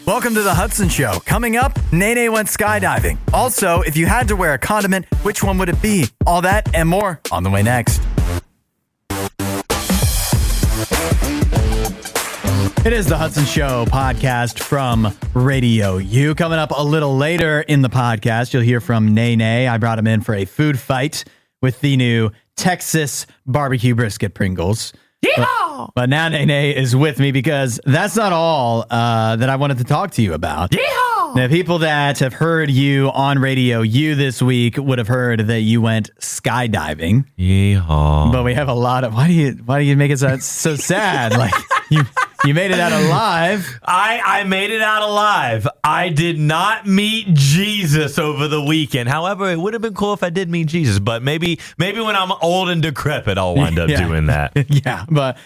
Welcome to the Hudson Show. Coming up, NayNay went skydiving. Also, if you had to wear a condiment, which one would it be? All that and more on the way next. It is the Hudson Show podcast from RadioU. Coming up a little later in the podcast, you'll hear from NayNay. I brought him in for a food fight with the new Texas barbecue brisket Pringles. Yeehaw! But now NayNay is with me because that's not all that I wanted to talk to you about. Yeehaw! The people that have heard you on RadioU this week would have heard that you went skydiving. Yeehaw! But we have a lot of... Why do you make it so sad? Like you made it out alive. I made it out alive. I did not meet Jesus over the weekend. However, it would have been cool if I did meet Jesus. But maybe when I'm old and decrepit, I'll wind up doing that. Yeah, but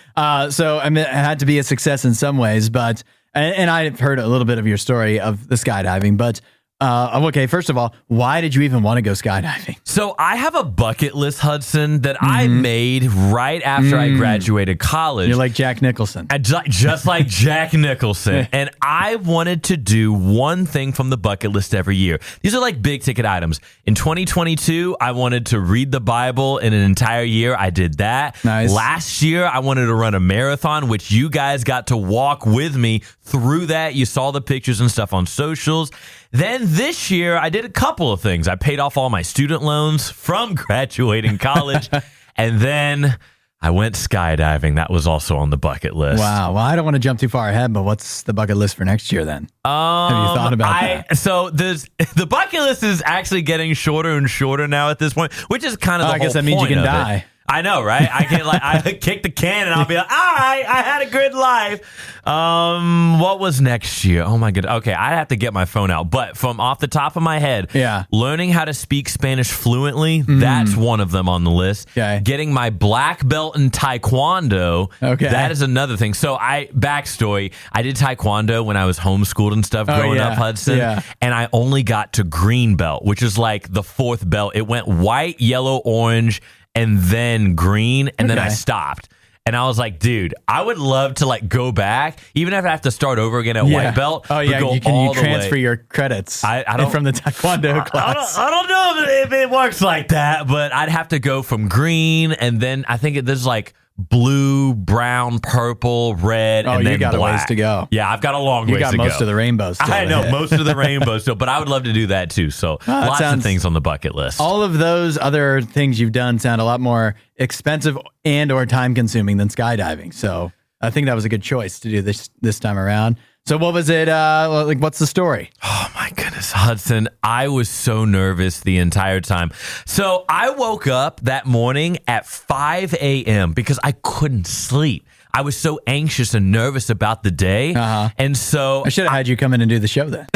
so I mean, it had to be a success in some ways. But and I've heard a little bit of your story of the skydiving. But okay, first of all, why did you even want to go skydiving? So I have a bucket list, Hudson, that I made right after I graduated college. You're like Jack Nicholson. Just like Jack Nicholson. And I wanted to do one thing from the bucket list every year. These are like big ticket items. In 2022, I wanted to read the Bible in an entire year. I did that. Nice. Last year, I wanted to run a marathon, which you guys got to walk with me through that. You saw the pictures and stuff on socials. Then this year, I did a couple of things. I paid off all my student loans from graduating college, and then I went skydiving. That was also on the bucket list. Wow. Well, I don't want to jump too far ahead, but what's the bucket list for next year then? Have you thought about that? So the bucket list is actually getting shorter and shorter now at this point, which is kind of the whole point. I guess that means you can die. I know, right? I can I kick the can and I'll be like, all right, I had a good life. What was next year? Oh my goodness. Okay, I'd have to get my phone out. But from off the top of my head, learning how to speak Spanish fluently, that's one of them on the list. Okay. Getting my black belt in Taekwondo, that is another thing. So backstory, I did Taekwondo when I was homeschooled and stuff growing up, Hudson. Yeah. And I only got to green belt, which is like the fourth belt. It went white, yellow, orange, and then green, and then I stopped. And I was like, dude, I would love to like go back, even if I have to start over again at white belt. Oh yeah, you transfer your credits I don't, from the Taekwondo class. I don't know if it works like that, but I'd have to go from green, and then I think there's like blue, brown, purple, red, and then you got black. a ways to go. Yeah, I've got a long ways to go. You got most of the rainbows still. I know, most of the rainbows still, but I would love to do that too. So lots of things on the bucket list. All of those other things you've done sound a lot more expensive and or time consuming than skydiving. So I think that was a good choice to do this time around. So what was it, what's the story? Oh my goodness, Hudson. I was so nervous the entire time. So I woke up that morning at 5 a.m. because I couldn't sleep. I was so anxious and nervous about the day. And so I should have had you come in and do the show then.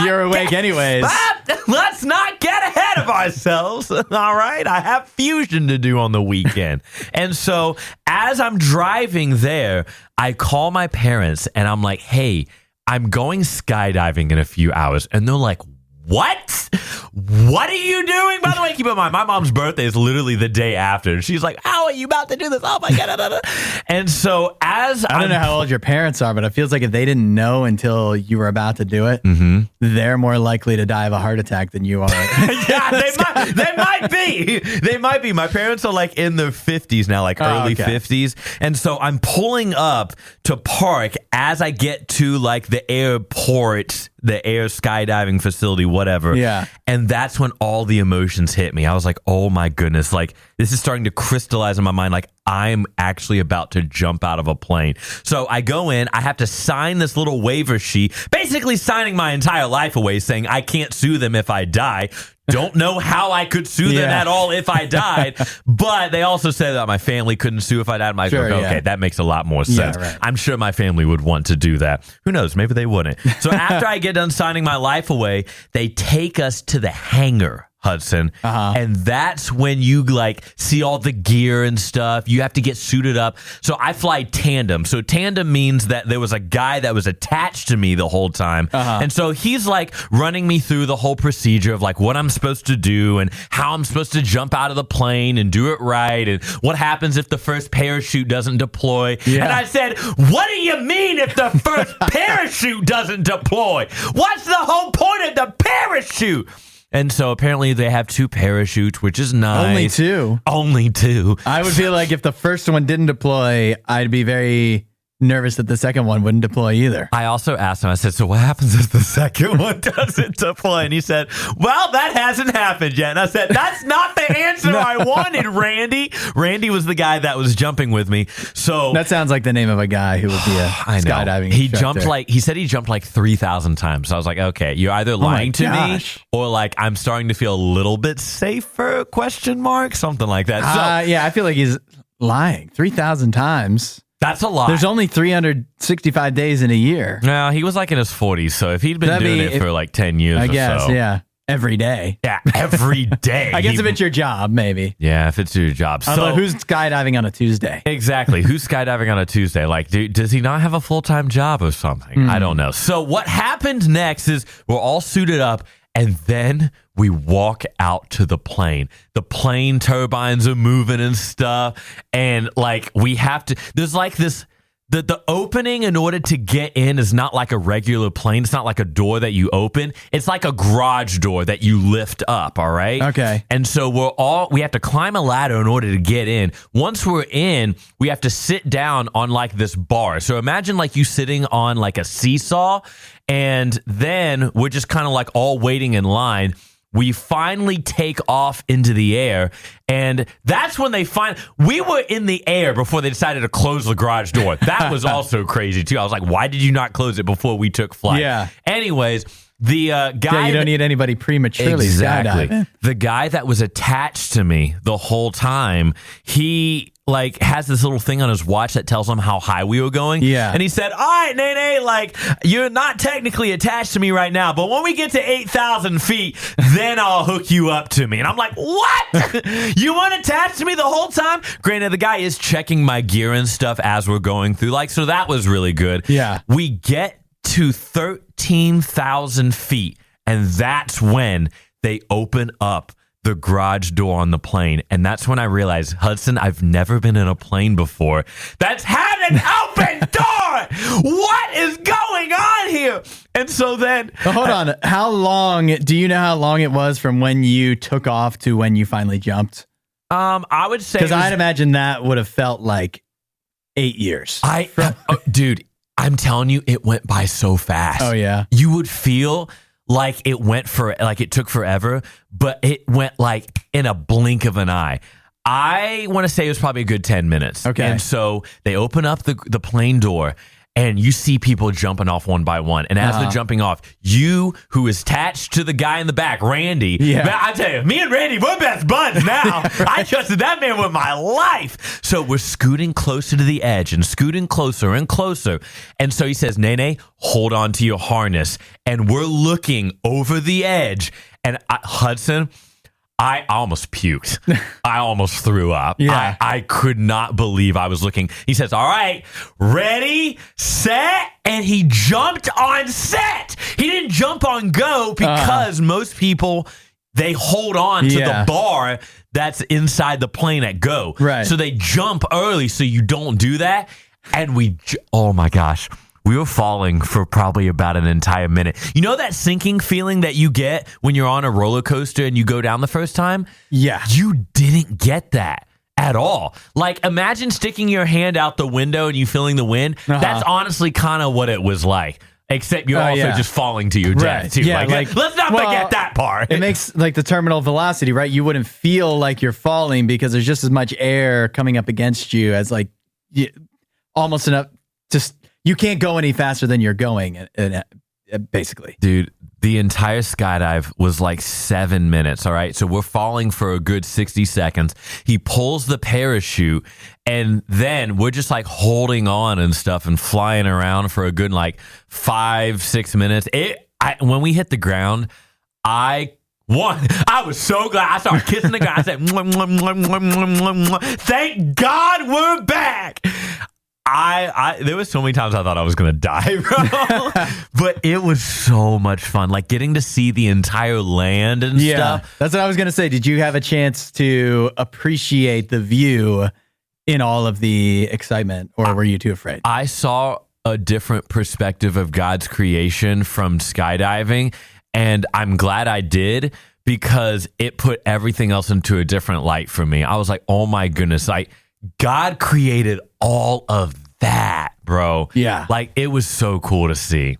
You're awake anyways. Let's not get ahead of ourselves. All right. I have fusion to do on the weekend. And so as I'm driving there, I call my parents and I'm like, hey, I'm going skydiving in a few hours. And they're like, what? What are you doing? By the way, keep in mind, my mom's birthday is literally the day after. And she's like, how are you about to do this? Oh my God. And so I don't know how old your parents are, but it feels like if they didn't know until you were about to do it, they're more likely to die of a heart attack than you are. Yeah, they might be. They might be. My parents are like in their 50s now, like early 50s. And so I'm pulling up to park as I get to like the airport, the air skydiving facility, whatever. Yeah. And that's when all the emotions hit me. I was like, oh my goodness, like this is starting to crystallize in my mind. Like I'm actually about to jump out of a plane. So I go in, I have to sign this little waiver sheet, basically signing my entire life away, saying I can't sue them if I die. Don't know how I could sue them at all if I died, but they also said that my family couldn't sue if I died. I'm like, okay, that makes a lot more sense. Yeah, right. I'm sure my family would want to do that. Who knows? Maybe they wouldn't. So after I get done signing my life away, they take us to the hangar, Hudson. And that's when you like see all the gear and stuff. You have to get suited up. So I fly tandem. So tandem means that there was a guy that was attached to me the whole time. And so he's like running me through the whole procedure of like what I'm supposed to do and how I'm supposed to jump out of the plane and do it right. And what happens if the first parachute doesn't deploy. And I said, what do you mean if the first parachute doesn't deploy? What's the whole point of the parachute? And so apparently they have 2 parachutes, which is nice. Only two. I would feel like if the first one didn't deploy, I'd be very nervous that the second one wouldn't deploy either. I also asked him, I said, so what happens if the second one doesn't deploy? And he said, well, that hasn't happened yet. And I said, that's not the answer I wanted, Randy. Randy was the guy that was jumping with me. So that sounds like the name of a guy who would be a skydiving instructor. He said he jumped like 3,000 times. So I was like, okay, you're either lying to me or like I'm starting to feel a little bit safer, ? Something like that. So yeah, I feel like he's lying 3,000 times. That's a lot. There's only 365 days in a year. No, he was like in his 40s. So if he'd been doing it for like 10 years I guess, yeah. Every day. Yeah, every day. I guess if it's your job, maybe. Yeah, if it's your job. So who's skydiving on a Tuesday? Exactly. Who's skydiving on a Tuesday? Like, does he not have a full-time job or something? I don't know. So what happened next is we're all suited up. And then we walk out to the plane. The plane turbines are moving and stuff. And like we have to, there's like this, the opening in order to get in is not like a regular plane. It's not like a door that you open. It's like a garage door that you lift up. All right. Okay. And so we have to climb a ladder in order to get in. Once we're in, we have to sit down on like this bar. So imagine like you sitting on like a seesaw. And then we're just kind of like all waiting in line. We finally take off into the air. And that's when we were in the air before they decided to close the garage door. That was also crazy too. I was like, why did you not close it before we took flight? Yeah. Anyways, the guy. Yeah, you don't need anybody prematurely skydiving. The guy that was attached to me the whole time, he like has this little thing on his watch that tells him how high we were going. Yeah. And he said, all right, NayNay, like you're not technically attached to me right now, but when we get to 8,000 feet, then I'll hook you up to me. And I'm like, what? You weren't attached to me the whole time? Granted, the guy is checking my gear and stuff as we're going through. Like, so that was really good. Yeah. We get to 13,000 feet, and that's when they open up the garage door on the plane. And that's when I realized, Hudson, I've never been in a plane before that's had an open door. What is going on here? And so then... But hold on. Do you know how long it was from when you took off to when you finally jumped? I would say... Because I'd imagine that would have felt like 8 years. Dude, I'm telling you, it went by so fast. Oh, yeah. You would feel... like it took forever, but it went like in a blink of an eye. I want to say it was probably a good 10 minutes. Okay. And so they open up the plane door and you see people jumping off one by one. And as they're jumping off, you who is attached to the guy in the back, Randy, man, I tell you, me and Randy, we're best buds now. I trusted that man with my life. So we're scooting closer to the edge and scooting closer and closer. And so he says, NayNay, hold on to your harness. And we're looking over the edge. And Hudson, I almost puked. I almost threw up. Yeah. I could not believe I was looking. He says, all right, ready, set, and he jumped on set. He didn't jump on go because most people, they hold on to the bar that's inside the plane at go. Right. So they jump early so you don't do that. And oh my gosh. We were falling for probably about an entire minute. You know that sinking feeling that you get when you're on a roller coaster and you go down the first time? Yeah. You didn't get that at all. Like, imagine sticking your hand out the window and you feeling the wind. That's honestly kind of what it was like. Except you're also just falling to your death, too. Yeah, like, let's not forget that part. It makes, like, the terminal velocity, right? You wouldn't feel like you're falling because there's just as much air coming up against you as, like, almost enough just... You can't go any faster than you're going, basically. Dude, the entire skydive was like 7 minutes, all right? So we're falling for a good 60 seconds. He pulls the parachute, and then we're just like holding on and stuff and flying around for a good like 5-6 minutes. When we hit the ground, I I was so glad. I started kissing the guy. I said, "Mwah, mwah, mwah, mwah, mwah, mwah, mwah. Thank God we're back." There was so many times I thought I was going to die, bro. But it was so much fun. Like getting to see the entire land and stuff. That's what I was going to say. Did you have a chance to appreciate the view in all of the excitement, or were you too afraid? I saw a different perspective of God's creation from skydiving, and I'm glad I did because it put everything else into a different light for me. I was like, oh my goodness, like God created all of that, bro. Yeah. Like it was so cool to see.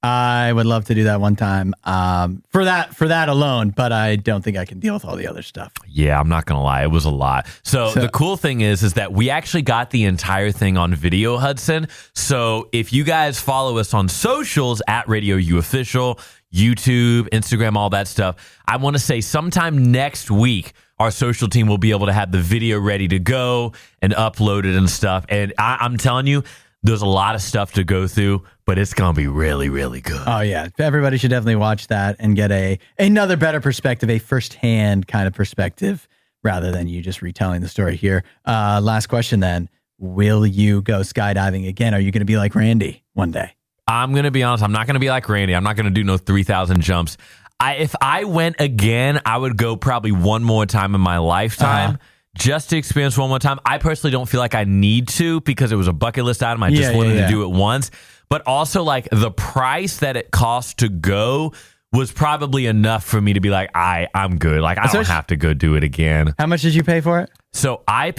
I would love to do that one time for that alone, but I don't think I can deal with all the other stuff. Yeah, I'm not going to lie. It was a lot. So the cool thing is that we actually got the entire thing on video, Hudson. So if you guys follow us on socials at RadioU Official, YouTube, Instagram, all that stuff, I want to say sometime next week, our social team will be able to have the video ready to go and uploaded and stuff. And I'm telling you, there's a lot of stuff to go through, but it's going to be really, really good. Oh, yeah. Everybody should definitely watch that and get another better perspective, a firsthand kind of perspective, rather than you just retelling the story here. Last question then. Will you go skydiving again? Are you going to be like Randy one day? I'm going to be honest. I'm not going to be like Randy. I'm not going to do no 3,000 jumps. If I went again, I would go probably one more time in my lifetime. Just to experience one more time. I personally don't feel like I need to because it was a bucket list item. I just wanted to do it once. But also, like, the price that it cost to go was probably enough for me to be like, I'm good. Like, I don't have to go do it again. How much did you pay for it? So I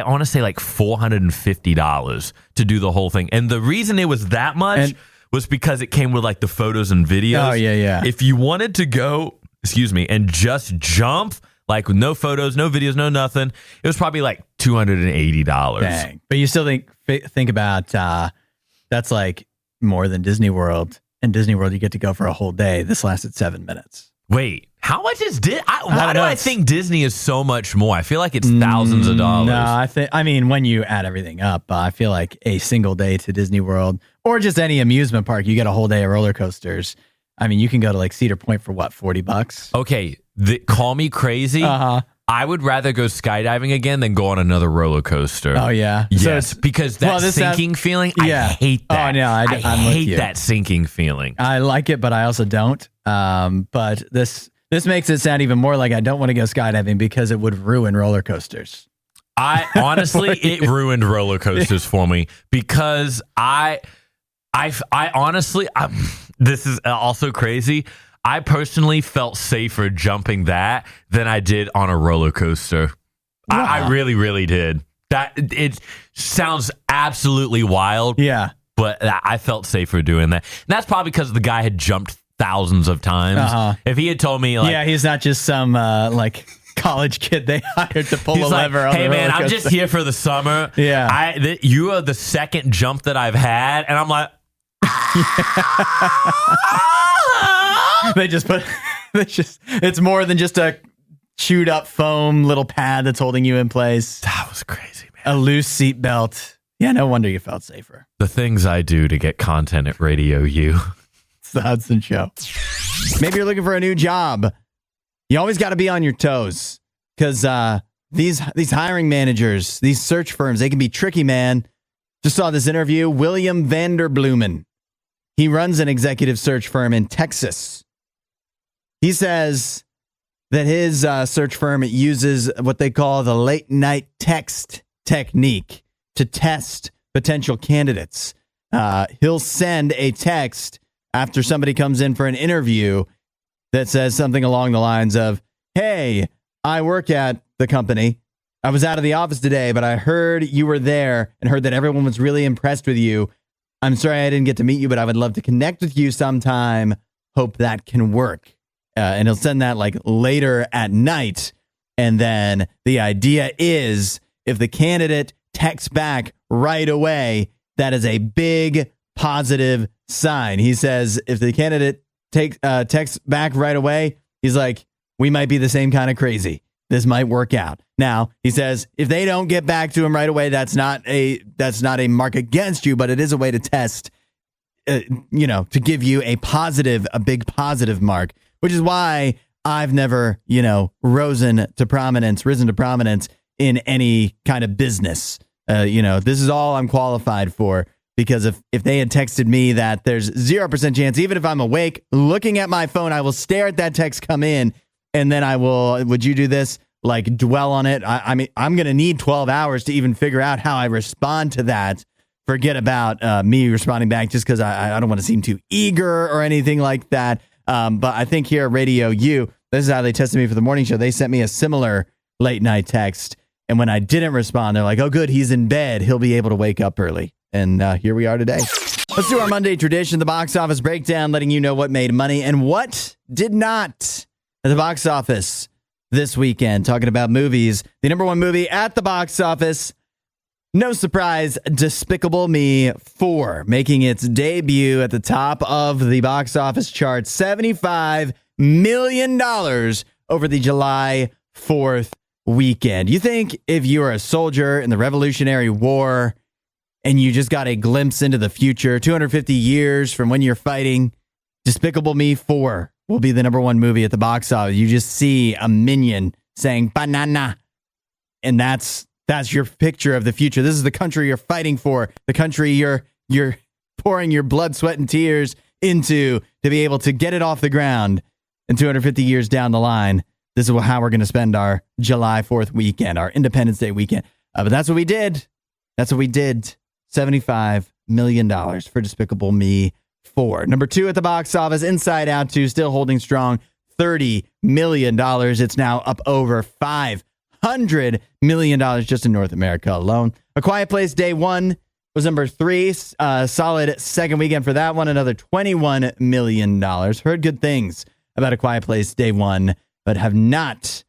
want to say like $450 to do the whole thing. And the reason it was that much was because it came with like the photos and videos. Oh, yeah. If you wanted to go, and just jump, like with no photos, no videos, no nothing, it was probably like $280. Dang. But you still think about that's like more than Disney World. And Disney World, you get to go for a whole day. This lasted 7 minutes. Why do I think Disney is so much more? I feel like it's thousands of dollars. No, I mean, when you add everything up, I feel like a single day to Disney World or just any amusement park, you get a whole day of roller coasters. I mean, you can go to like Cedar Point for what, $40? Okay, call me crazy. I would rather go skydiving again than go on another roller coaster. Oh, yeah? Yes, because that sinking feeling, I hate that. Oh, no, I hate that sinking feeling. I like it, but I also don't. But this makes it sound even more like I don't want to go skydiving because it would ruin roller coasters. I honestly, it ruined roller coasters for me because I honestly, this is also crazy. I personally felt safer jumping that than I did on a roller coaster. Wow. I really, really did. It sounds absolutely wild. Yeah. But I felt safer doing that. And that's probably because the guy had jumped thousands of times. If he had told me, like, yeah, he's not just some like college kid they hired to pull a lever. Hey man, I'm just here for the summer. Yeah, you are the second jump that I've had, and I'm like, it's more than just a chewed up foam little pad that's holding you in place. That was crazy, man. A loose seat belt. Yeah, no wonder you felt safer. The things I do to get content at RadioU. It's the Hudson Show. Maybe you're looking for a new job. You always got to be on your toes because these hiring managers, these search firms, they can be tricky, man. Just saw this interview. William Vanderblumen. He runs an executive search firm in Texas. He says that his search firm uses what they call the late night text technique to test potential candidates. He'll send a text after somebody comes in for an interview that says something along the lines of, "Hey, I work at the company. I was out of the office today, but I heard you were there and heard that everyone was really impressed with you. I'm sorry I didn't get to meet you, but I would love to connect with you sometime. Hope that can work." And he'll send that like later at night. And then the idea is if the candidate texts back right away, that is a big positive sign. He says if the candidate texts back right away, he's like, we might be the same kind of crazy. This might work out. Now, he says if they don't get back to him right away, that's not a mark against you, but it is a way to test, to give you a big positive mark, which is why I've never, risen to prominence in any kind of business. This is all I'm qualified for, because if they had texted me that there's 0% chance, even if I'm awake, looking at my phone, I will stare at that text come in, and then would you do this? Like, dwell on it. I mean, I'm going to need 12 hours to even figure out how I respond to that. Forget about me responding back just because I don't want to seem too eager or anything like that. But I think here at RadioU, this is how they tested me for the morning show. They sent me a similar late night text. And when I didn't respond, they're like, oh, good, he's in bed. He'll be able to wake up early. And here we are today. Let's do our Monday tradition, the box office breakdown, letting you know what made money and what did not at the box office this weekend. Talking about movies, the number one movie at the box office, no surprise, Despicable Me 4, making its debut at the top of the box office chart, $75 million over the July 4th weekend. You think if you are a soldier in the Revolutionary War and you just got a glimpse into the future, 250 years from when you're fighting, Despicable Me 4 will be the number one movie at the box office. You just see a minion saying banana, and that's your picture of the future. This is the country you're fighting for, the country you're pouring your blood, sweat, and tears into to be able to get it off the ground. And 250 years down the line, this is how we're going to spend our July 4th weekend, our Independence Day weekend. But that's what we did. $75 million for Despicable Me 4. Number 2 at the box office, Inside Out 2, still holding strong, $30 million. It's now up over $500 million just in North America alone. A Quiet Place Day 1 was number 3. Solid second weekend for that one, another $21 million. Heard good things about A Quiet Place Day 1, but have not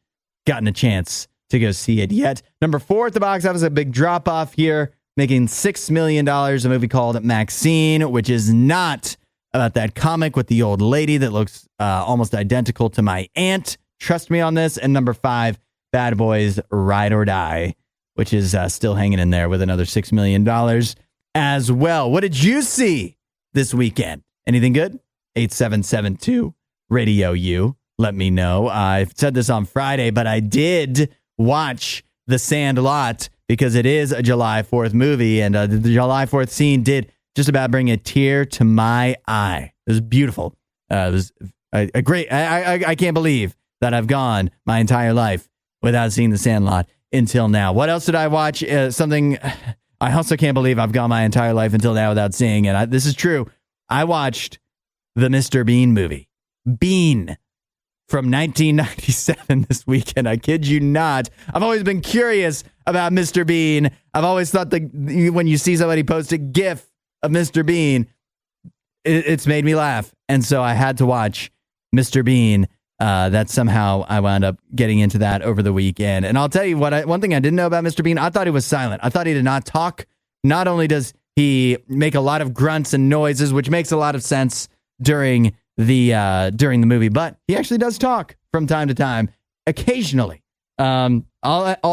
gotten a chance to go see it yet. Number 4 at the box office, a big drop off here, making $6 million, a movie called Maxine, which is not about that comic with the old lady that looks almost identical to my aunt. Trust me on this. And number 5, Bad Boys Ride or Die, which is still hanging in there with another $6 million as well. What did you see this weekend? Anything good? 8772 Radio U. Let me know. I said this on Friday, but I did watch The Sandlot because it is a July 4th movie, and the July 4th scene did just about bring a tear to my eye. It was beautiful. It was a great... I can't believe that I've gone my entire life without seeing The Sandlot until now. What else did I watch? Something I also can't believe I've gone my entire life until now without seeing it. This is true. I watched the Mr. Bean movie. Bean. From 1997 this weekend. I kid you not. I've always been curious about Mr. Bean. I've always thought that when you see somebody post a GIF of Mr. Bean, it's made me laugh. And so I had to watch Mr. Bean. That somehow I wound up getting into that over the weekend. And I'll tell you what, one thing I didn't know about Mr. Bean, I thought he was silent. I thought he did not talk. Not only does he make a lot of grunts and noises, which makes a lot of sense during the movie, but he actually does talk from time to time, occasionally. All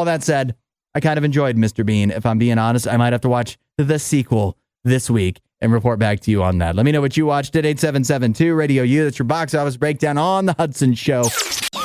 that said, I kind of enjoyed Mr. Bean. If I'm being honest, I might have to watch the sequel this week and report back to you on that. Let me know what you watched at 8772 Radio U. That's your box office breakdown on the Hudson Show.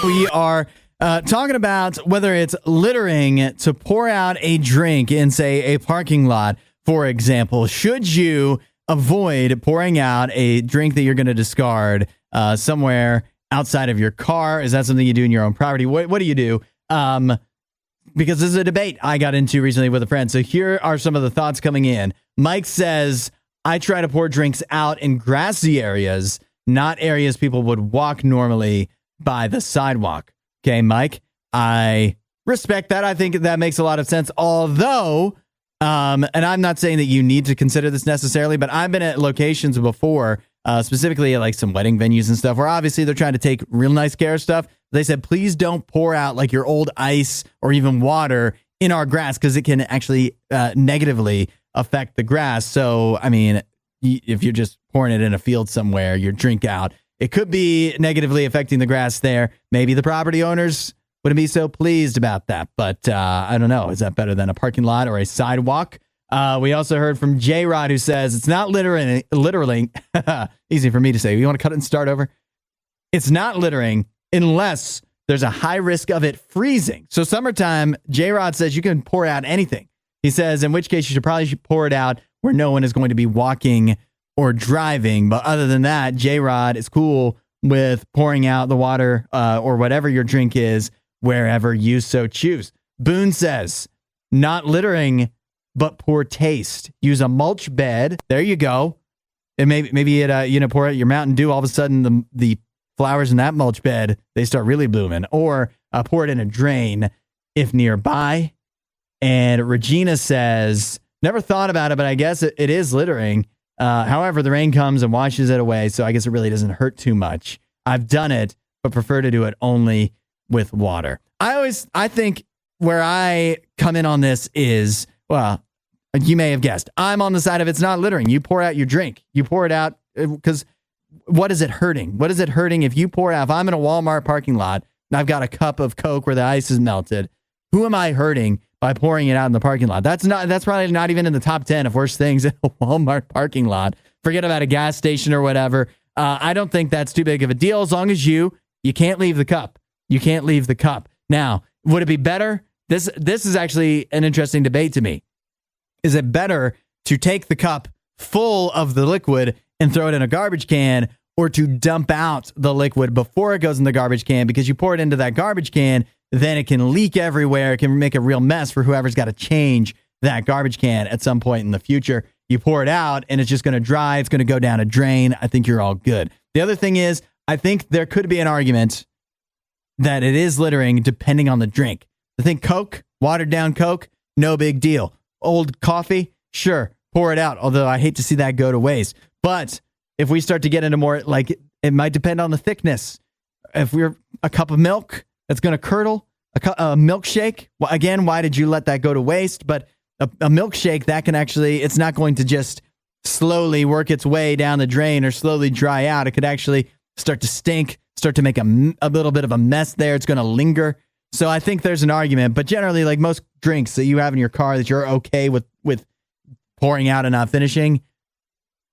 We are talking about whether it's littering to pour out a drink in, say, a parking lot, for example. Should you avoid pouring out a drink that you're going to discard somewhere outside of your car? Is that something you do in your own property? What do you do? Because this is a debate I got into recently with a friend. So here are some of the thoughts coming in. Mike says, I try to pour drinks out in grassy areas, not areas people would walk normally by the sidewalk. Okay, Mike, I respect that. I think that makes a lot of sense. Although, and I'm not saying that you need to consider this necessarily, but I've been at locations before, specifically at like some wedding venues and stuff, where obviously they're trying to take real nice care of stuff. They said, please don't pour out like your old ice or even water in our grass because it can actually negatively affect the grass. So, I mean, if you're just pouring it in a field somewhere, your drink out, it could be negatively affecting the grass there. Maybe the property owners wouldn't be so pleased about that. But I don't know. Is that better than a parking lot or a sidewalk? We also heard from J-Rod, who says it's not littering. Easy for me to say. You want to cut it and start over? It's not littering unless there's a high risk of it freezing. So summertime, J-Rod says you can pour out anything. He says, in which case you should probably pour it out where no one is going to be walking or driving. But other than that, J-Rod is cool with pouring out the water or whatever your drink is wherever you so choose. Boone says, not littering, but poor taste. Use a mulch bed. There you go. And maybe it, pour out your Mountain Dew. All of a sudden, the flowers in that mulch bed, they start really blooming. Or pour it in a drain if nearby. And Regina says, never thought about it, but I guess it is littering. However, the rain comes and washes it away, so I guess it really doesn't hurt too much. I've done it, but prefer to do it only with water. I think where I come in on this is, well, you may have guessed, I'm on the side of it's not littering. You pour out your drink. You pour it out because what is it hurting? What is it hurting if you pour it out? If I'm in a Walmart parking lot and I've got a cup of Coke where the ice is melted, who am I hurting by pouring it out in the parking lot? That's probably not even in the top 10 of worst things in a Walmart parking lot. Forget about a gas station or whatever. I don't think that's too big of a deal as long as you can't leave the cup. You can't leave the cup. Now, would it be better? This is actually an interesting debate to me. Is it better to take the cup full of the liquid and throw it in a garbage can, or to dump out the liquid before it goes in the garbage can? Because you pour it into that garbage can, then it can leak everywhere. It can make a real mess for whoever's got to change that garbage can at some point in the future. You pour it out and it's just going to dry. It's going to go down a drain. I think you're all good. The other thing is, I think there could be an argument that it is littering depending on the drink. I think Coke, watered down Coke, no big deal. Old coffee, sure, pour it out. Although I hate to see that go to waste. But if we start to get into more, like, it might depend on the thickness. If we're a cup of milk that's going to curdle, a milkshake, well, again, why did you let that go to waste? But a milkshake, that can actually, it's not going to just slowly work its way down the drain or slowly dry out. It could actually start to stink, start to make a little bit of a mess there. It's going to linger. So I think there's an argument. But generally, like most drinks that you have in your car that you're okay with pouring out and not finishing,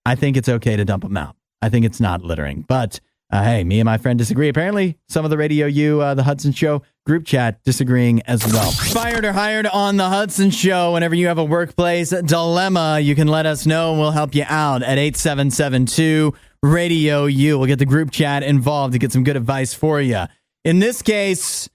I think it's okay to dump them out. I think it's not littering. But hey, me and my friend disagree. Apparently, some of the RadioU, the Hudson Show group chat disagreeing as well. Fired or hired on the Hudson Show. Whenever you have a workplace dilemma, you can let us know and we'll help you out at 8772 RadioU. We'll get the group chat involved to get some good advice for you. In this case,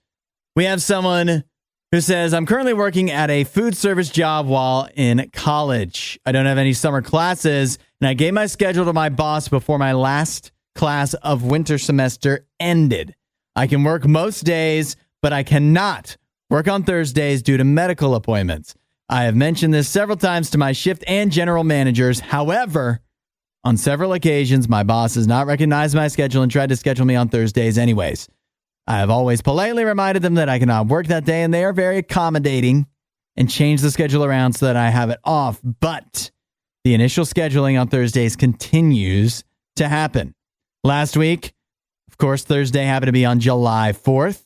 we have someone who says, I'm currently working at a food service job while in college. I don't have any summer classes, and I gave my schedule to my boss before my last class of winter semester ended. I can work most days, but I cannot work on Thursdays due to medical appointments. I have mentioned this several times to my shift and general managers. However, on several occasions, my boss has not recognized my schedule and tried to schedule me on Thursdays anyways. I have always politely reminded them that I cannot work that day, and they are very accommodating and change the schedule around so that I have it off. But the initial scheduling on Thursdays continues to happen. Last week, of course, Thursday happened to be on July 4th,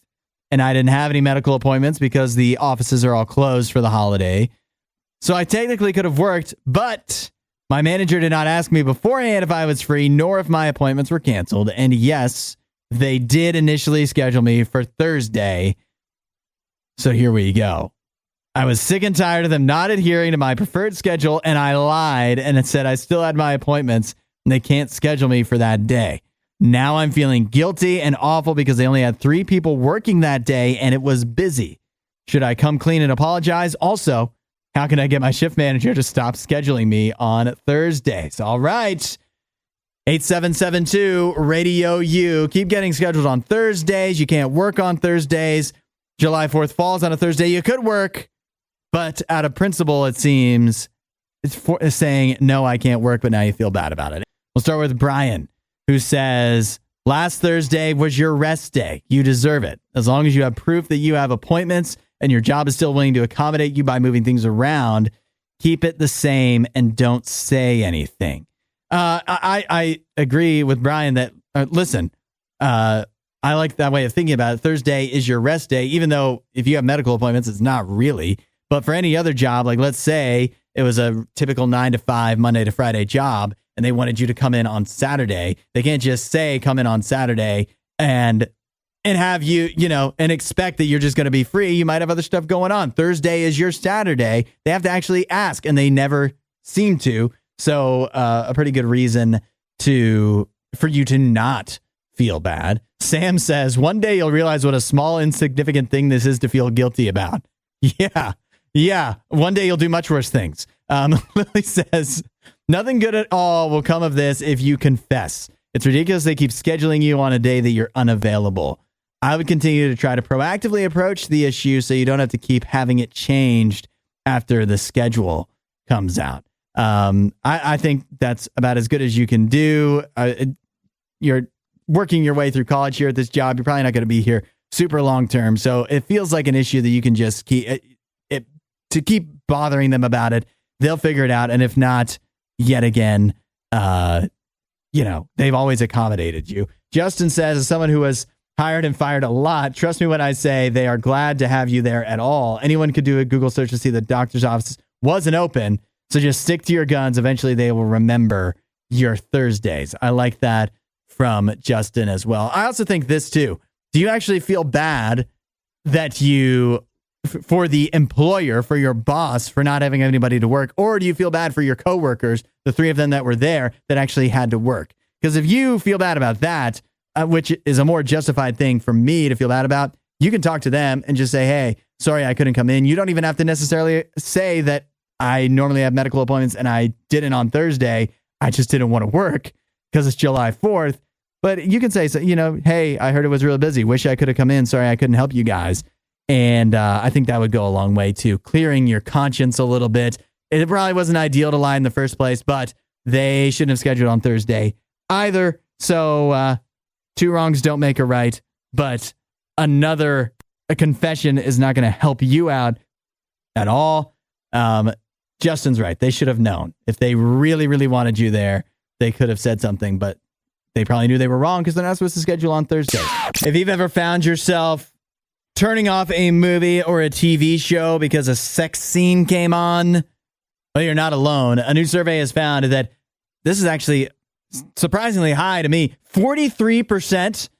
and I didn't have any medical appointments because the offices are all closed for the holiday. So I technically could have worked, but my manager did not ask me beforehand if I was free, nor if my appointments were canceled. And yes, they did initially schedule me for Thursday. So here we go. I was sick and tired of them not adhering to my preferred schedule, and I lied and it said I still had my appointments and they can't schedule me for that day. Now I'm feeling guilty and awful because they only had 3 people working that day and it was busy. Should I come clean and apologize? Also, how can I get my shift manager to stop scheduling me on Thursdays? All right. 8772 RadioU. Keep getting scheduled on Thursdays. You can't work on Thursdays. July 4th falls on a Thursday. You could work, but out of principle, it seems it's saying, no, I can't work, but now you feel bad about it. We'll start with Brian, who says, last Thursday was your rest day. You deserve it. As long as you have proof that you have appointments and your job is still willing to accommodate you by moving things around, keep it the same and don't say anything. I agree with Brian that, listen, I like that way of thinking about it. Thursday is your rest day, even though if you have medical appointments, it's not really. But for any other job, like let's say it was a typical 9 to 5, Monday to Friday job, and they wanted you to come in on Saturday. They can't just say come in on Saturday and and have you, and expect that you're just going to be free. You might have other stuff going on. Thursday is your Saturday. They have to actually ask, and they never seem to. So a pretty good reason for you to not feel bad. Sam says, one day you'll realize what a small, insignificant thing this is to feel guilty about. Yeah. One day you'll do much worse things. Lily says, nothing good at all will come of this if you confess. It's ridiculous they keep scheduling you on a day that you're unavailable. I would continue to try to proactively approach the issue so you don't have to keep having it changed after the schedule comes out. I think that's about as good as you can do. You're working your way through college here at this job. You're probably not going to be here super long term. So it feels like an issue that you can just keep bothering them about it. They'll figure it out. And if not, yet again, they've always accommodated you. Justin says, as someone who was hired and fired a lot, trust me when I say they are glad to have you there at all. Anyone could do a Google search to see the doctor's office wasn't open. So just stick to your guns. Eventually they will remember your Thursdays. I like that from Justin as well. I also think this too. Do you actually feel bad that for the employer, for your boss, for not having anybody to work? Or do you feel bad for your coworkers, the three of them that were there that actually had to work? Because if you feel bad about that, which is a more justified thing for me to feel bad about, you can talk to them and just say, hey, sorry, I couldn't come in. You don't even have to necessarily say that I normally have medical appointments and I didn't on Thursday. I just didn't want to work because it's July 4th. But you can say, hey, I heard it was really busy. Wish I could have come in. Sorry, I couldn't help you guys. And I think that would go a long way to clearing your conscience a little bit. It probably wasn't ideal to lie in the first place, but they shouldn't have scheduled on Thursday either. So two wrongs don't make a right, but a confession is not going to help you out at all. Justin's right. They should have known. If they really, really wanted you there, they could have said something, but they probably knew they were wrong because they're not supposed to schedule on Thursday. If you've ever found yourself turning off a movie or a TV show because a sex scene came on, well, you're not alone. A new survey has found that this is actually surprisingly high to me. 43%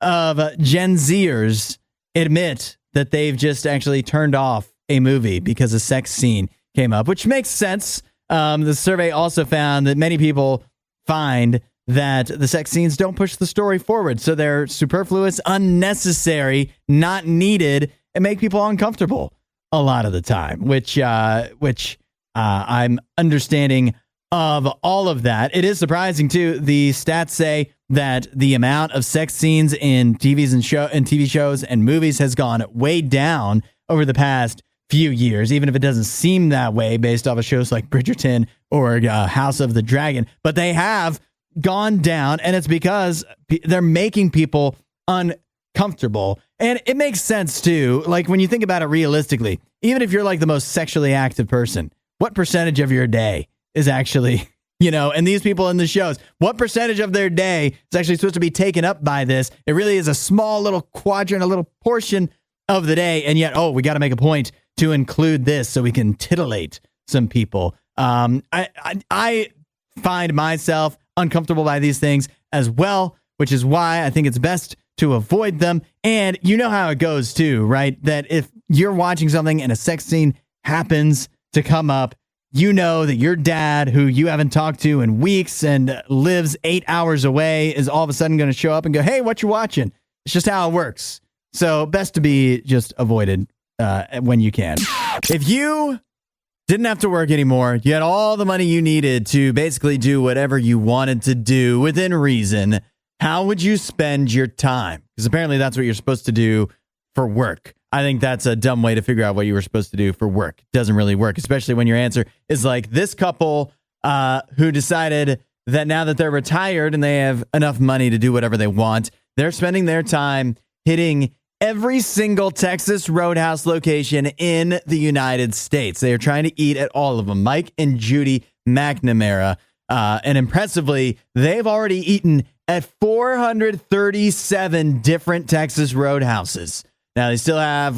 of Gen Zers admit that they've just actually turned off a movie because a sex scene came up, which makes sense. The survey also found that many people find that the sex scenes don't push the story forward. So they're superfluous, unnecessary, not needed, and make people uncomfortable a lot of the time, which I'm understanding of all of that. It is surprising too. The stats say that the amount of sex scenes in TV shows and movies has gone way down over the past few years, even if it doesn't seem that way based off of shows like Bridgerton or House of the Dragon. But they have gone down, and it's because they're making people uncomfortable. And it makes sense too. Like when you think about it realistically, even if you're like the most sexually active person, what percentage of your day is actually, and these people in the shows, what percentage of their day is actually supposed to be taken up by this? It really is a small little quadrant, a little portion of the day. And yet, we got to make a point to include this so we can titillate some people. I find myself uncomfortable by these things as well, which is why I think it's best to avoid them. And you know how it goes too, right? That if you're watching something and a sex scene happens to come up, you know that your dad, who you haven't talked to in weeks and lives 8 hours away, is all of a sudden going to show up and go, hey, what you watching? It's just how it works. So best to be just avoided when you can. If you didn't have to work anymore, you had all the money you needed to basically do whatever you wanted to do within reason, how would you spend your time? Because apparently that's what you're supposed to do for work. I think that's a dumb way to figure out what you were supposed to do for work. It doesn't really work, especially when your answer is like this couple who decided that now that they're retired and they have enough money to do whatever they want, they're spending their time hitting every single Texas Roadhouse location in the United States. They are trying to eat at all of them. Mike and Judy McNamara. And impressively, they've already eaten at 437 different Texas Roadhouses. Now, they still have,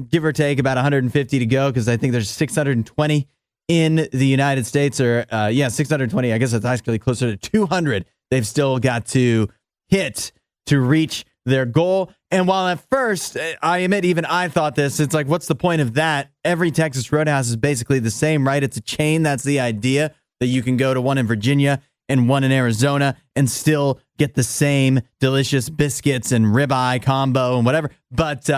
give or take, about 150 to go because I think there's 620 in the United States. 620. I guess it's actually closer to 200 they've still got to hit to reach their goal. And while at first, I admit, even I thought this, it's like, what's the point of that? Every Texas Roadhouse is basically the same, right? It's a chain. That's the idea, that you can go to one in Virginia and one in Arizona and still get the same delicious biscuits and ribeye combo and whatever. But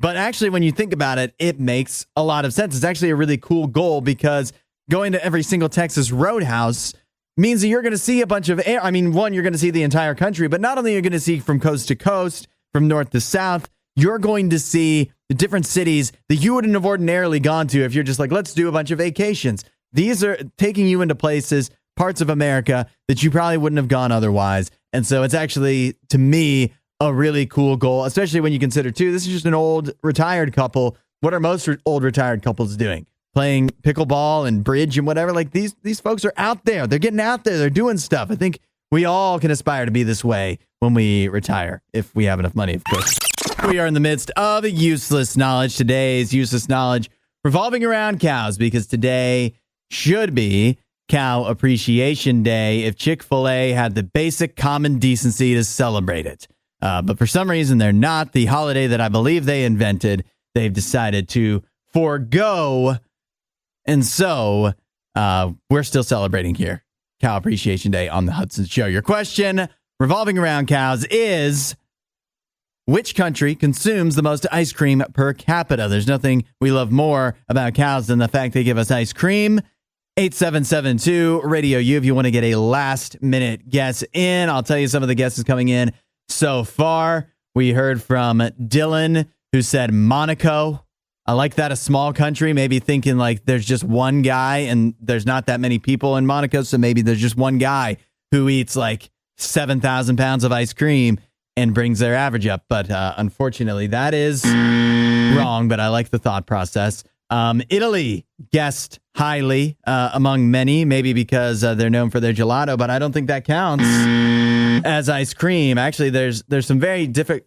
actually, when you think about it, it makes a lot of sense. It's actually a really cool goal, because going to every single Texas Roadhouse means that you're going to see a bunch of one, you're going to see the entire country, but not only are you going to see from coast to coast, from north to south, you're going to see the different cities that you wouldn't have ordinarily gone to if you're just like, let's do a bunch of vacations. These are taking you into places, parts of America that you probably wouldn't have gone otherwise. And so it's actually, to me, a really cool goal, especially when you consider, too, this is just an old retired couple. What are most old retired couples doing? Playing pickleball and bridge and whatever. Like, these folks are out there. They're getting out there. They're doing stuff. I think we all can aspire to be this way when we retire, if we have enough money, of course. We are in the midst of a useless knowledge. Today's useless knowledge revolving around cows, because today should be Cow Appreciation Day if Chick-fil-A had the basic common decency to celebrate it. But for some reason, they're not. The holiday that I believe they invented, they've decided to forego. And so we're still celebrating here. Cow Appreciation Day on the Hudson Show. Your question revolving around cows is, which country consumes the most ice cream per capita? There's nothing we love more about cows than the fact they give us ice cream. 8772 RadioU if you want to get a last minute guess in. I'll tell you some of the guesses coming in so far. We heard from Dylan, who said Monaco. I like that, a small country, maybe thinking like there's just one guy and there's not that many people in Monaco. So maybe there's just one guy who eats like 7,000 pounds of ice cream and brings their average up. But unfortunately, that is wrong. But I like the thought process. Italy guessed highly among many, maybe because they're known for their gelato, but I don't think that counts as ice cream. Actually, there's some very different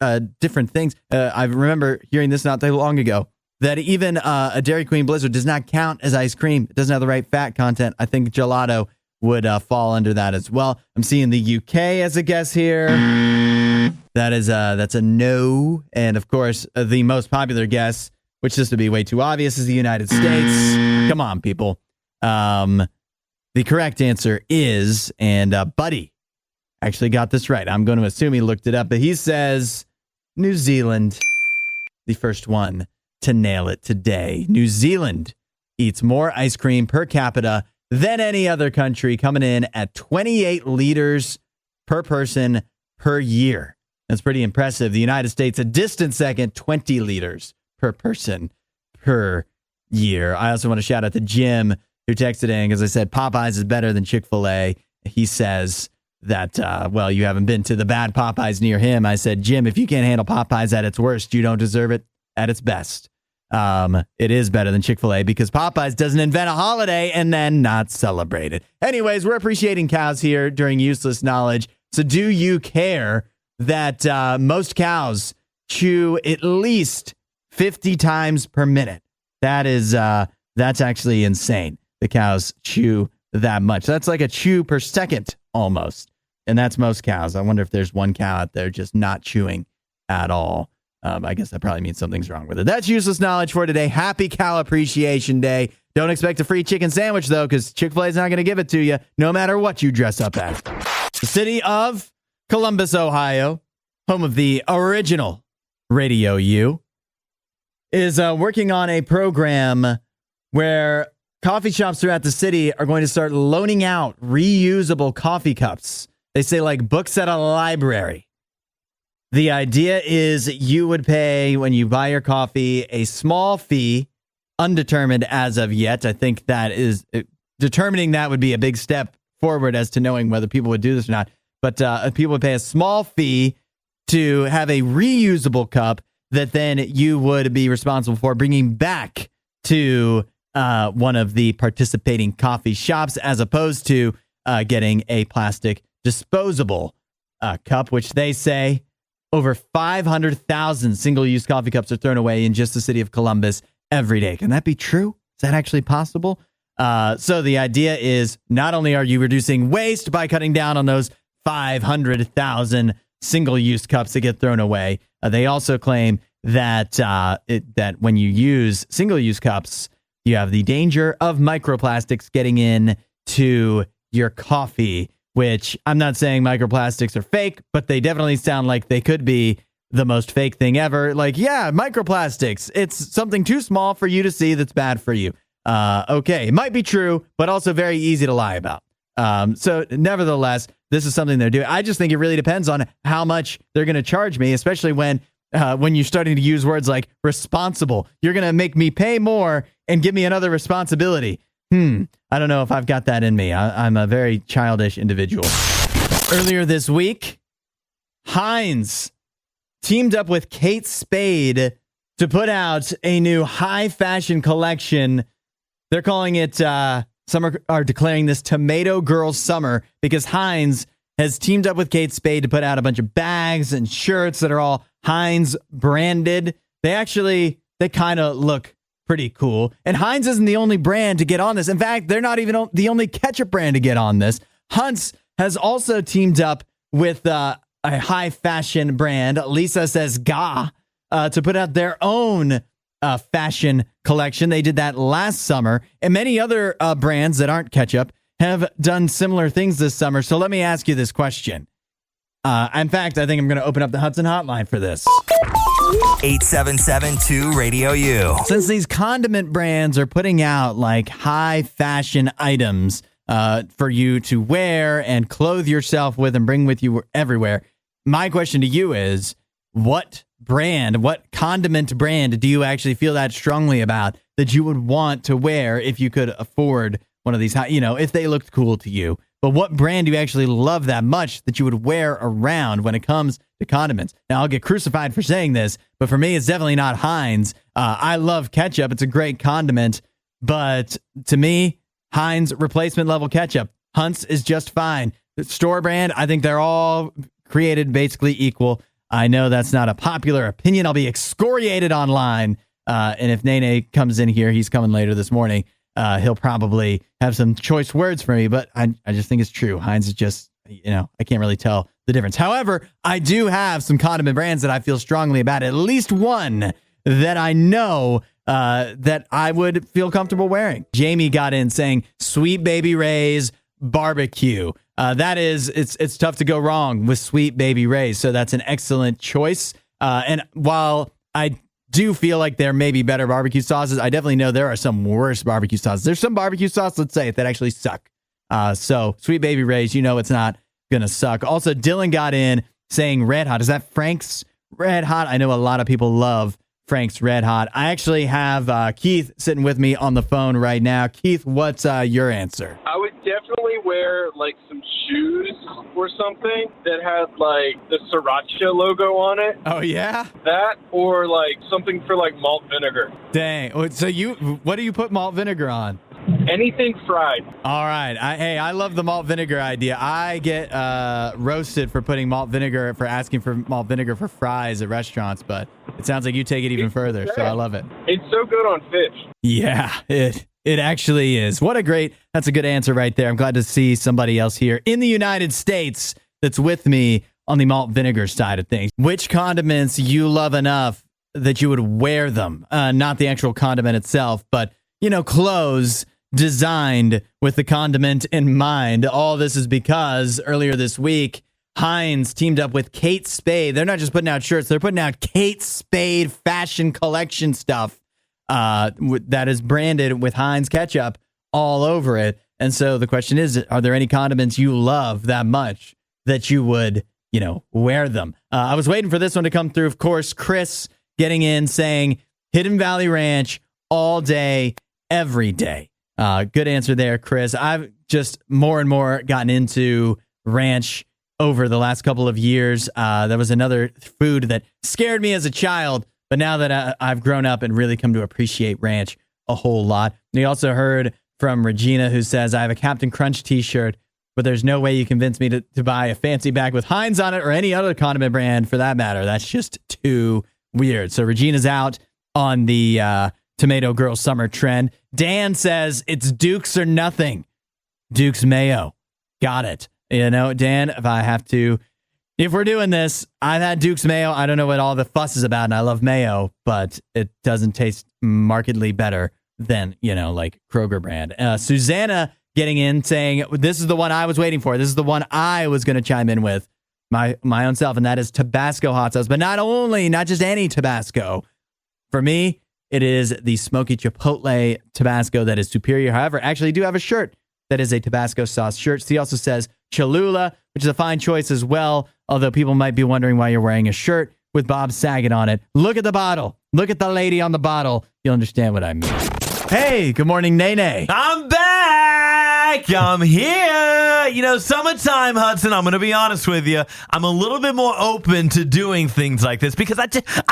things. I remember hearing this not that long ago, that even a Dairy Queen Blizzard does not count as ice cream. It doesn't have the right fat content. I think gelato would fall under that as well. I'm seeing the UK as a guess here. That's a no. And of course, the most popular guess, which is to be way too obvious, is the United States. Come on, people. The correct answer is, and Buddy actually got this right. I'm going to assume he looked it up, but he says New Zealand, the first one to nail it today. New Zealand eats more ice cream per capita than any other country, coming in at 28 liters per person per year. That's pretty impressive. The United States, a distant second, 20 liters per person per year. I also want to shout out to Jim, who texted in, as I said, Popeyes is better than Chick-fil-A. He says that, well, you haven't been to the bad Popeyes near him. I said, Jim, if you can't handle Popeyes at its worst, you don't deserve it at its best. It is better than Chick-fil-A because Popeyes doesn't invent a holiday and then not celebrate it. Anyways, we're appreciating cows here during Useless Knowledge. So do you care that most cows chew at least 50 times per minute? That's actually insane. The cows chew that much. That's like a chew per second almost. And that's most cows. I wonder if there's one cow out there just not chewing at all. I guess that probably means something's wrong with it. That's Useless Knowledge for today. Happy Cow Appreciation Day. Don't expect a free chicken sandwich, though, because Chick-fil-A is not going to give it to you, no matter what you dress up as. The city of Columbus, Ohio, home of the original RadioU, is working on a program where coffee shops throughout the city are going to start loaning out reusable coffee cups. They say like books at a library. The idea is you would pay, when you buy your coffee, a small fee, undetermined as of yet. I think that is determining that would be a big step forward as to knowing whether people would do this or not. But people would pay a small fee to have a reusable cup that then you would be responsible for bringing back to one of the participating coffee shops, as opposed to getting a plastic disposable cup, which they say over 500,000 single-use coffee cups are thrown away in just the city of Columbus every day. Can that be true? Is that actually possible? So the idea is not only are you reducing waste by cutting down on those 500,000 single-use cups that get thrown away. They also claim that that when you use single-use cups, you have the danger of microplastics getting in to your coffee, which I'm not saying microplastics are fake, but they definitely sound like they could be the most fake thing ever. Like, yeah, microplastics. It's something too small for you to see that's bad for you. Okay, it might be true, but also very easy to lie about. So nevertheless, this is something they're doing. I just think it really depends on how much they're going to charge me, especially when you're starting to use words like responsible. You're going to make me pay more and give me another responsibility. I don't know if I've got that in me. I'm a very childish individual. Earlier this week, Heinz teamed up with Kate Spade to put out a new high fashion collection. They're calling it, some are declaring this Tomato Girl Summer, because Heinz has teamed up with Kate Spade to put out a bunch of bags and shirts that are all Heinz branded. They kind of look pretty cool. And Heinz isn't the only brand to get on this. In fact, they're not even the only ketchup brand to get on this. Hunt's has also teamed up with a high fashion brand, Lisa Says Ga, to put out their own fashion collection. They did that last summer, and many other brands that aren't ketchup have done similar things this summer. So let me ask you this question. In fact, I think I'm going to open up the Hudson hotline for this. 877-2-RADIO-U. Since these condiment brands are putting out like high fashion items for you to wear and clothe yourself with and bring with you everywhere, my question to you is, what condiment brand do you actually feel that strongly about that you would want to wear if you could afford one of these, if they looked cool to you? But what brand do you actually love that much that you would wear around when it comes to condiments? Now, I'll get crucified for saying this, but for me, it's definitely not Heinz. I love ketchup. It's a great condiment. But to me, Heinz replacement level ketchup. Hunt's is just fine. The store brand, I think they're all created basically equal. I know that's not a popular opinion. I'll be excoriated online. And if NayNay comes in here, he's coming later this morning. He'll probably have some choice words for me, but I just think it's true. Heinz is just, I can't really tell the difference. However, I do have some condiment brands that I feel strongly about. At least one that I know that I would feel comfortable wearing. Jamie got in saying Sweet Baby Ray's barbecue. It's tough to go wrong with Sweet Baby Ray's. So that's an excellent choice. And while I do feel like there may be better barbecue sauces, I definitely know there are some worse barbecue sauces. There's some barbecue sauce, let's say it, that actually suck. So Sweet Baby Ray's, it's not going to suck. Also, Dylan got in saying Red Hot. Is that Frank's Red Hot? I know a lot of people love Frank's Red Hot. I actually have Keith sitting with me on the phone right now. Keith, what's your answer? I would definitely wear like some shoes or something that had like the Sriracha logo on it. Oh, yeah? That or like something for like malt vinegar. Dang. So what do you put malt vinegar on? Anything fried. All right. I love the malt vinegar idea. I get roasted for asking for malt vinegar for fries at restaurants, but it sounds like you take it even further, so I love it. It's so good on fish. Yeah, it actually is. That's a good answer right there. I'm glad to see somebody else here in the United States that's with me on the malt vinegar side of things. Which condiments you love enough that you would wear them? Not the actual condiment itself, but, clothes designed with the condiment in mind. All this is because earlier this week, Heinz teamed up with Kate Spade. They're not just putting out shirts, they're putting out Kate Spade fashion collection stuff that is branded with Heinz ketchup all over it. And so the question is, are there any condiments you love that much that you would, wear them? I was waiting for this one to come through. Of course, Chris getting in saying Hidden Valley Ranch all day, every day. Good answer there, Chris. I've just more and more gotten into ranch over the last couple of years. That was another food that scared me as a child, but now that I've grown up and really come to appreciate ranch a whole lot. We also heard from Regina, who says, I have a Captain Crunch t-shirt, but there's no way you convince me to buy a fancy bag with Heinz on it or any other condiment brand for that matter. That's just too weird. So Regina's out on the Tomato Girl Summer trend. Dan says it's Duke's or nothing. Duke's mayo. Got it. Dan, if I have to If we're doing this, I've had Duke's Mayo. I don't know what all the fuss is about, and I love mayo, but it doesn't taste markedly better than, like Kroger brand. Susanna getting in saying, this is the one I was waiting for. This is the one I was going to chime in with my own self, and that is Tabasco hot sauce. But not just any Tabasco. For me, it is the smoky chipotle Tabasco that is superior. However, actually, I do have a shirt that is a Tabasco sauce shirt. He also says Cholula, which is a fine choice as well, although people might be wondering why you're wearing a shirt with Bob Saget on it. Look at the bottle. Look at the lady on the bottle. You'll understand what I mean. Hey, good morning, NayNay. I'm back. I'm here. Summertime, Hudson, I'm going to be honest with you. I'm a little bit more open to doing things like this because I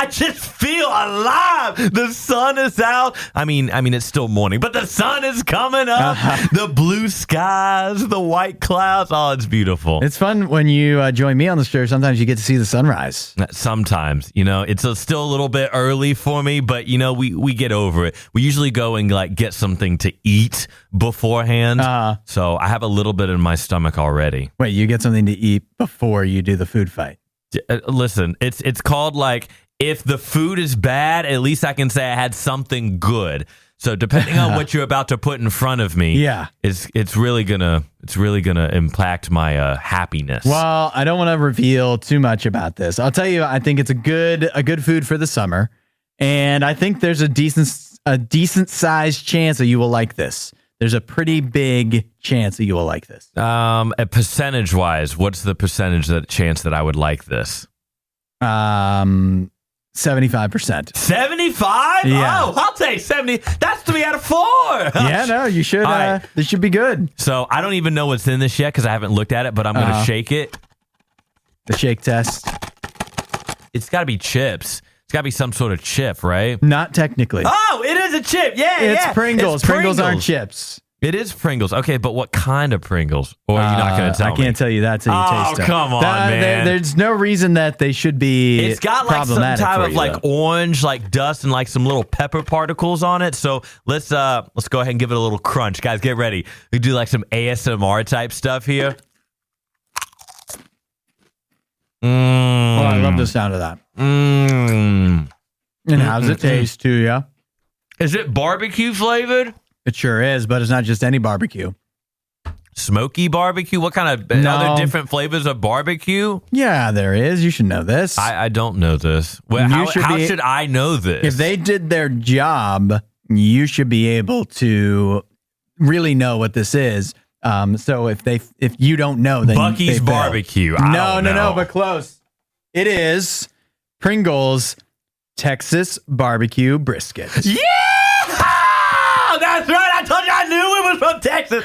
just feel alive. The sun is out. I mean, it's still morning, but the sun is coming up. The blue skies, the white clouds. Oh, it's beautiful. It's fun when you join me on the show. Sometimes you get to see the sunrise. Sometimes, it's still a little bit early for me, but, we get over it. We usually go and get something to eat beforehand. So I have a little bit in my stomach already. Wait, you get something to eat before you do the food fight? Listen, it's called if the food is bad, at least I can say I had something good. So depending on what you're about to put in front of me, it's really gonna impact my happiness. Well, I don't want to reveal too much about this. I'll tell you, I think it's a good food for the summer, and I think there's a decent sized chance that you will like this. There's a pretty big chance that you will like this. A percentage wise, what's the chance that I would like this? 75%. 75? Yeah. Oh, I'll take 70. That's 3 out of 4. Yeah, no, you should. Right. This should be good. So I don't even know what's in this yet because I haven't looked at it, but I'm going to shake it. The shake test. It's got to be chips. It's got to be some sort of chip, right? Not technically. Oh, it is a chip. Yeah, it's Pringles. It's Pringles aren't chips. It is Pringles. Okay, but what kind of Pringles? Or are you not going to tell me? I can't tell you that till you taste them. Oh, come on, man. There's no reason that they should be It's got some type of orange, dust and some little pepper particles on it. So let's go ahead and give it a little crunch. Guys, get ready. We do some ASMR type stuff here. Oh, I love the sound of that. And how's it taste to you? Is it barbecue flavored? It sure is, but it's not just any barbecue. Smoky barbecue? What kind of other different flavors of barbecue? Yeah, there is. You should know this. I don't know this. Well, how should I know this? If they did their job, you should be able to really know what this is. So if you don't know, then Bucky's Barbecue. No, but close. It is Pringles Texas Barbecue Brisket. Yeah! That's right. I told you I knew it was from Texas.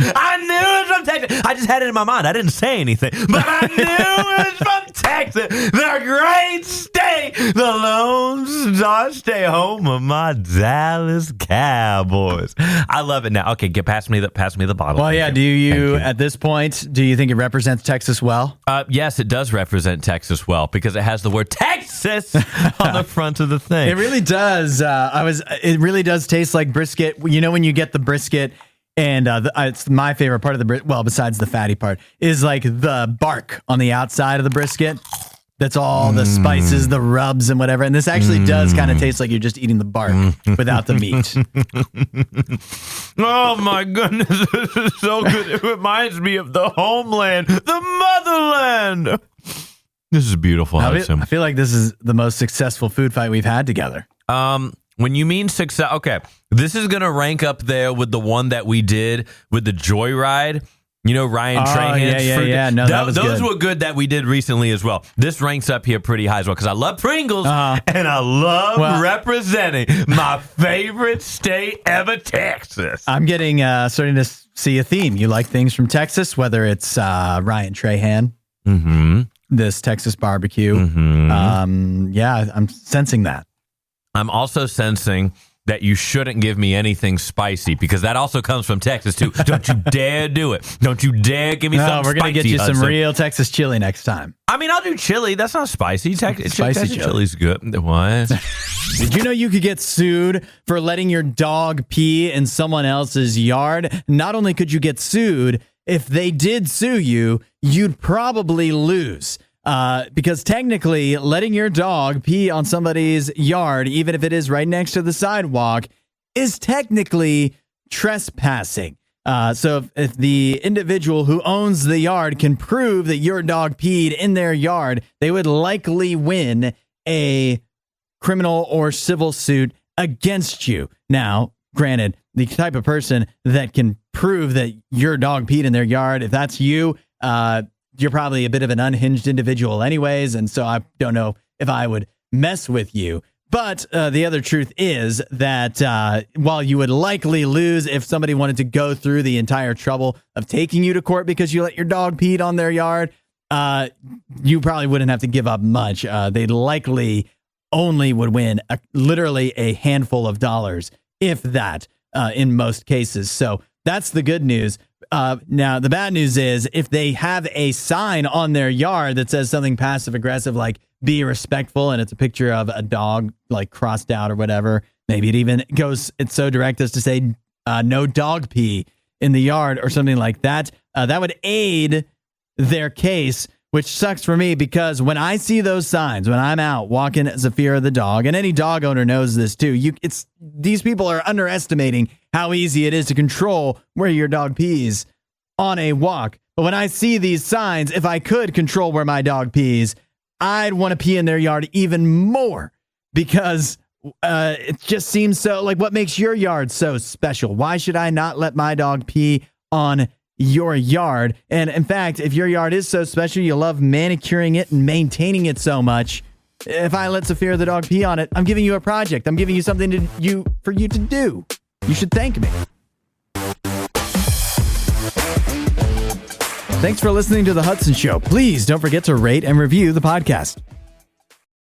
I just had it in my mind. I didn't say anything, but I knew it was from Texas. The great state, the Lone Star State, home of my Dallas Cowboys. I love it now. Okay, pass me the bottle. Well, yeah. Do you at this point, do you think it represents Texas well? Yes, it does represent Texas well because it has the word Texas on the front of the thing. It really does. It really does taste like brisket. When you get the brisket, and it's my favorite part of the brisket. Well, besides the fatty part, is the bark on the outside of the brisket. That's all the spices, the rubs, and whatever. And this actually does kind of taste like you're just eating the bark without the meat. Oh my goodness, this is so good. It reminds me of the homeland, the motherland. This is beautiful. I feel like this is the most successful food fight we've had together. When you mean success, okay, this is going to rank up there with the one that we did with the Joyride. Ryan Trahan's fruit. Yeah. No, that was those good. were good that we did recently as well. This ranks up here pretty high as well because I love Pringles and I love representing my favorite state ever, Texas. I'm getting starting to see a theme. You like things from Texas, whether it's Ryan Trahan, this Texas barbecue. Yeah, I'm sensing that. I'm also sensing that you shouldn't give me anything spicy because that also comes from Texas too. Don't you dare do it. Don't you dare give me something spicy. We're going to get you some real Texas chili next time. I mean, I'll do chili. That's not spicy. Texas chili's good. What? Did you know you could get sued for letting your dog pee in someone else's yard? Not only could you get sued, if they did sue you, you'd probably lose. Because technically, letting your dog pee on somebody's yard, even if it is right next to the sidewalk, is technically trespassing. So if the individual who owns the yard can prove that your dog peed in their yard, they would likely win a criminal or civil suit against you. Now, granted, the type of person that can prove that your dog peed in their yard, if that's you, you're probably a bit of an unhinged individual anyways, and so I don't know if I would mess with you. But the other truth is that while you would likely lose if somebody wanted to go through the entire trouble of taking you to court because you let your dog pee on their yard, you probably wouldn't have to give up much. They likely only would win literally a handful of dollars, if that, in most cases. So that's the good news. Now, the bad news is if they have a sign on their yard that says something passive aggressive, like be respectful, and it's a picture of a dog like crossed out or whatever. Maybe it even goes, it's so direct as to say no dog pee in the yard or something like that. That would aid their case, which sucks for me because when I see those signs, when I'm out walking Zafira the dog, and any dog owner knows this too, these people are underestimating how easy it is to control where your dog pees on a walk. But when I see these signs, if I could control where my dog pees, I'd want to pee in their yard even more because it just seems so like, what makes your yard so special? Why should I not let my dog pee on your yard? And in fact, if your yard is so special, you love manicuring it and maintaining it so much, if I let Zafira the dog pee on it, I'm giving you a project. I'm giving you something for you to do. You should thank me. Thanks for listening to The Hudson Show. Please don't forget to rate and review the podcast.